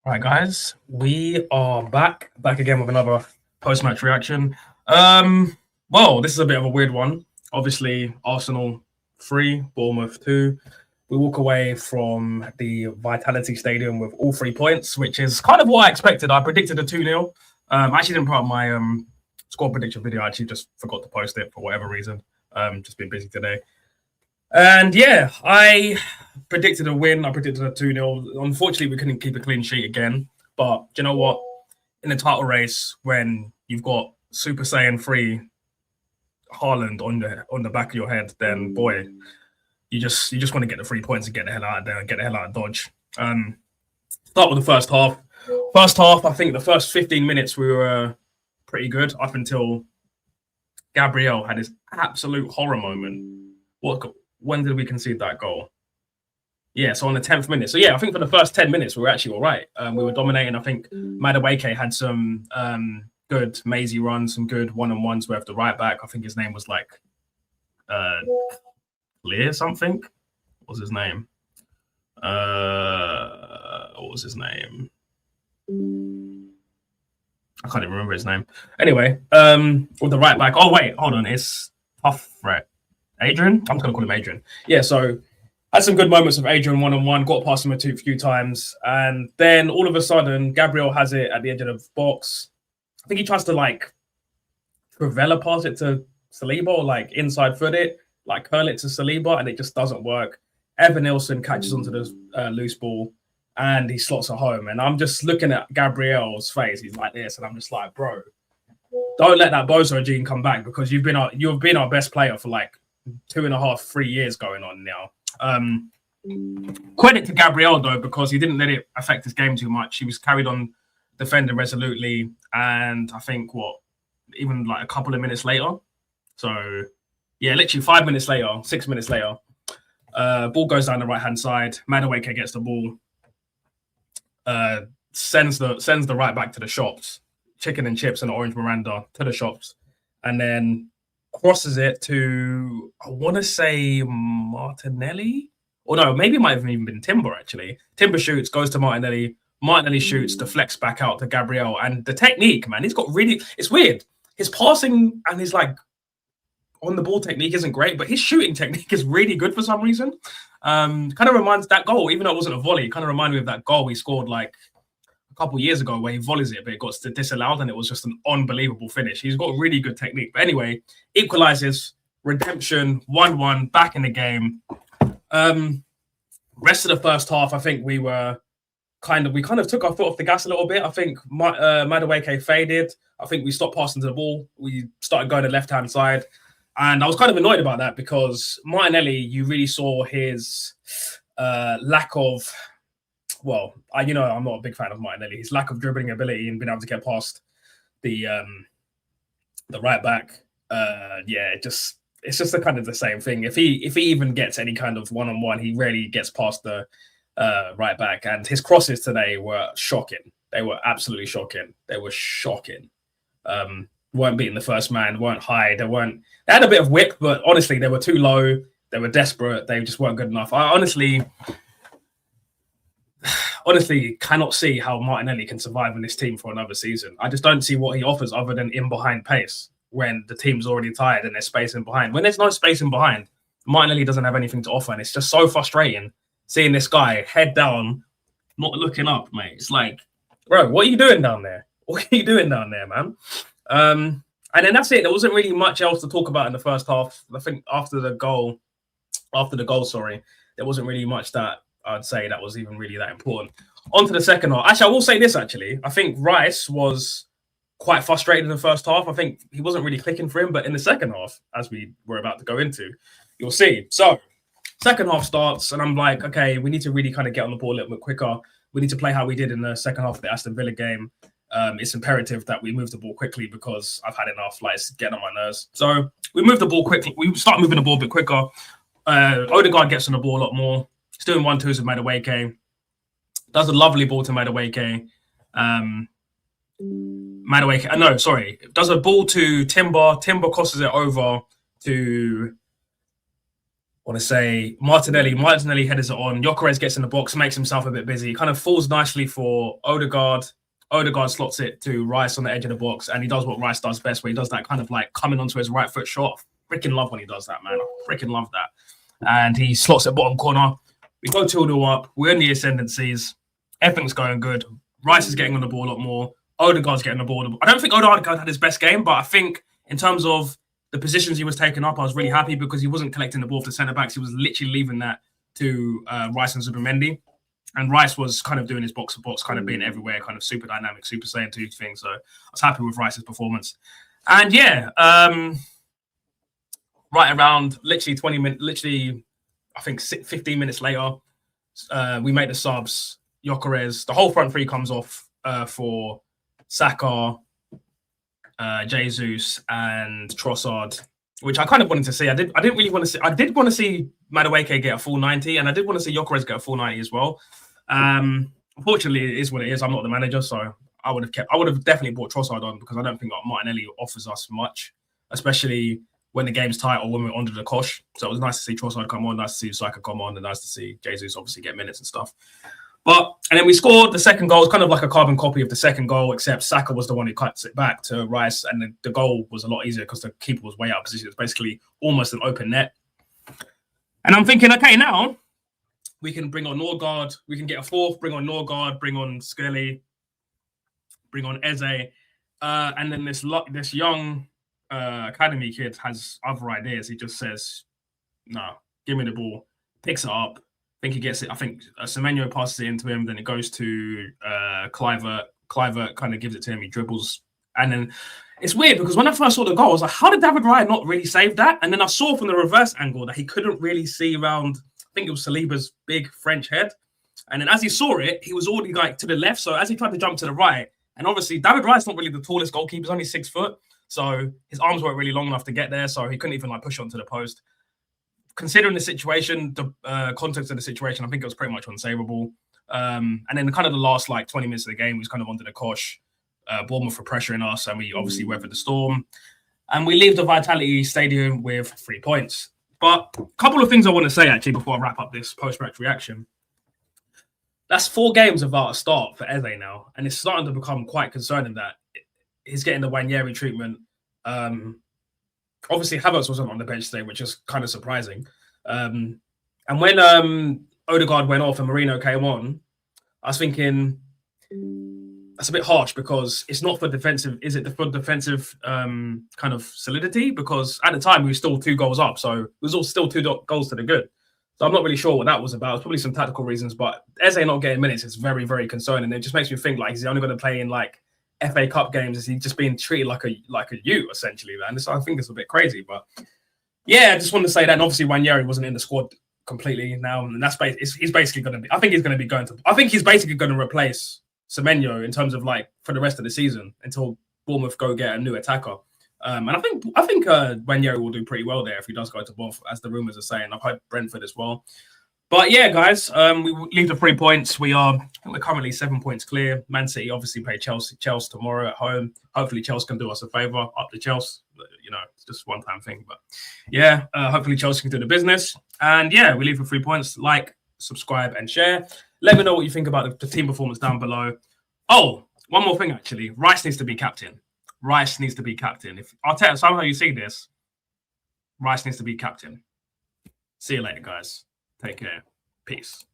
Right, guys, we are back again with another post-match reaction. Well, this is a bit of a weird one. Obviously, Arsenal 3, Bournemouth 2. We walk away from the Vitality Stadium with all 3 points, which is kind of what I expected. I predicted a 2-0. I actually didn't put up my score prediction video. I actually just forgot to post it for whatever reason. Just been busy today. And yeah, I predicted a win. I predicted a 2-0. Unfortunately, we couldn't keep a clean sheet again. But do you know what? In the title race, when you've got Super Saiyan 3 Haaland on the back of your head, then boy, you just want to get the 3 points and get the hell out of there, get the hell out of Dodge. Start with the first half. First half, I think the first 15 minutes we were pretty good up until Gabriel had his absolute horror moment. When did we concede that goal? Yeah, so on the 10th minute. So yeah, I think for the first 10 minutes, we were actually all right. We were dominating. I think Madueke had some good mazy runs, some good one-on-ones with the right back. I think his name was like Lear something. What was his name? What was his name? I can't even remember his name. Anyway, with the right back. Oh, wait, hold on. It's Tough Threat. Adrian? I'm just going to call him Adrian. Yeah, so had some good moments with Adrian one-on-one, got past him a few times. And then all of a sudden, Gabriel has it at the edge of the box. I think he tries to like Trivela pass it to Saliba or like inside foot it, like curl it to Saliba, and it just doesn't work. Evan Nilsson catches onto the loose ball and he slots it home. And I'm just looking at Gabriel's face. He's like this, and I'm just like, bro, don't let that Bozo gene come back because you've been our best player for like 2.5, 3 years going on now. Credit to Gabriel though, because he didn't let it affect his game too much. He was carried on defending resolutely, and I think even like a couple of minutes later. So yeah, literally 5 minutes later, 6 minutes later, ball goes down the right hand side. Madueke gets the ball, sends the right back to the shops, chicken and chips and orange Miranda to the shops, and then crosses it to, I want to say Martinelli, or no, maybe it might have even been Timber actually. Timber shoots, goes to Martinelli. Martinelli shoots, deflects back out to Gabriel, and the technique, man, it's weird. His passing and his like on the ball technique isn't great, but his shooting technique is really good for some reason. Kind of reminds that goal, even though it wasn't a volley, kind of reminded me of that goal he scored like a couple of years ago where he volleys it, but it got disallowed and it was just an unbelievable finish. He's got really good technique. But anyway, equalizes, redemption, 1-1, back in the game. Rest of the first half, I think we kind of took our foot off the gas a little bit. I think Madueke faded. I think we stopped passing to the ball. We started going to the left-hand side. And I was kind of annoyed about that because Martinelli, you really saw his lack of, well, I'm not a big fan of Martinelli. His lack of dribbling ability and being able to get past the right back. It's just a kind of the same thing. If he even gets any kind of one-on-one, he rarely gets past the right back. And his crosses today were shocking. They were absolutely shocking. They were shocking. Weren't beating the first man, weren't high. They had a bit of whip, but honestly, they were too low. They were desperate. They just weren't good enough. I honestly cannot see how Martinelli can survive in this team for another season. I just don't see what he offers other than in behind pace when the team's already tired and there's space in behind. When there's no space in behind, Martinelli doesn't have anything to offer, and it's just so frustrating seeing this guy head down, not looking up, mate. It's like, bro, what are you doing down there? What are you doing down there, man? And then that's it. There wasn't really much else to talk about in the first half. I think after the goal, there wasn't really much that I'd say that was even really that important. On to the second half. Actually, I will say this, actually. I think Rice was quite frustrated in the first half. I think he wasn't really clicking for him, but in the second half, as we were about to go into, you'll see. So, second half starts, and I'm like, okay, we need to really kind of get on the ball a little bit quicker. We need to play how we did in the second half of the Aston Villa game. It's imperative that we move the ball quickly because I've had enough. Like, it's getting on my nerves. So, we move the ball quickly. We start moving the ball a bit quicker. Odegaard gets on the ball a lot more. He's doing 1-2s with Madueke. Does a lovely ball to Madueke. Does a ball to Timber. Timber crosses it over to want to say Martinelli headers it on. Gyökeres gets in the box, makes himself a bit busy. Kind of falls nicely for Odegaard. Odegaard slots it to Rice on the edge of the box, and he does what Rice does best, where he does that kind of like coming onto his right foot shot. Freaking love when he does that, man. I freaking love that. And he slots it bottom corner. We go 2-0 up. We're in the ascendancies. Everything's going good. Rice is getting on the ball a lot more. Odegaard's getting the ball. I don't think Odegaard had his best game, but I think in terms of the positions he was taking up, I was really happy because he wasn't collecting the ball for the centre-backs. He was literally leaving that to Rice and Zubimendi. And Rice was kind of doing his box-to-box, kind of being everywhere, kind of super dynamic, super saying two things. So I was happy with Rice's performance. And yeah, right around literally 20 minutes, I think 15 minutes later, we make the subs. Gyökeres, the whole front three comes off for Saka, Jesus, and Trossard, which I kind of wanted to see. I did want to see Madueke get a full 90, and I did want to see Gyökeres get a full 90 as well. Unfortunately, it is what it is. I'm not the manager, so I would have definitely brought Trossard on because I don't think Martinelli offers us much, especially when the game's tight or when we're under the cosh. So it was nice to see Trossard come on, nice to see Saka come on, and nice to see Jesus obviously get minutes and stuff. And then we scored the second goal. It's kind of like a carbon copy of the second goal, except Saka was the one who cuts it back to Rice, and the goal was a lot easier because the keeper was way out of position. It's basically almost an open net. And I'm thinking, okay, now we can bring on Norgard. We can get a fourth, bring on Norgard, bring on Skelly, bring on Eze. And then this young academy kid has other ideas. He just says, no, give me the ball, picks it up. I think he gets it. I think Semenyo passes it into him. Then it goes to Kluivert. Kluivert kind of gives it to him. He dribbles. And then it's weird because when I first saw the goal, I was like, how did David Raya not really save that? And then I saw from the reverse angle that he couldn't really see around, I think it was Saliba's big French head. And then as he saw it, he was already like to the left. So as he tried to jump to the right, and obviously David Raya's not really the tallest goalkeeper. He's only 6 foot. So his arms weren't really long enough to get there. So he couldn't even like push onto the post. Considering the situation, the context of the situation, I think it was pretty much unsavable. And then kind of the last like 20 minutes of the game was kind of under the cosh. Bournemouth were pressuring us, and we obviously weathered the storm. And we leave the Vitality Stadium with 3 points. But a couple of things I want to say actually before I wrap up this post-match reaction. That's 4 games without a start for Eze now, and it's starting to become quite concerning that he's getting the Wanyeri treatment. Obviously, Havertz wasn't on the bench today, which is kind of surprising. And when Odegaard went off and Marino came on, I was thinking that's a bit harsh because it's not for defensive. Is it for defensive kind of solidity? Because at the time we were still 2 goals up, so it was all still 2 goals to the good. So I'm not really sure what that was about. It's probably some tactical reasons, but Eze not getting minutes is very, very concerning. It just makes me think like, is he only going to play in like FA Cup games? Is he just being treated like a U essentially, man? I think it's a bit crazy, but yeah, I just wanted to say that. And obviously, Wanyeri wasn't in the squad completely now, and that's he's basically going to be. I think he's basically going to replace Semenyo in terms of like for the rest of the season until Bournemouth go get a new attacker. And I think Wanyeri will do pretty well there if he does go to Bournemouth, as the rumours are saying. I've heard Brentford as well. But yeah, guys, we leave the 3 points. We're currently 7 points clear. Man City obviously play Chelsea tomorrow at home. Hopefully Chelsea can do us a favour up to Chelsea. You know, it's just a one-time thing. But yeah, hopefully Chelsea can do the business. And yeah, we leave for 3 points. Like, subscribe, and share. Let me know what you think about the team performance down below. Oh, one more thing actually. Rice needs to be captain. Rice needs to be captain. If Arteta, somehow you see this, Rice needs to be captain. See you later, guys. Take care. Peace.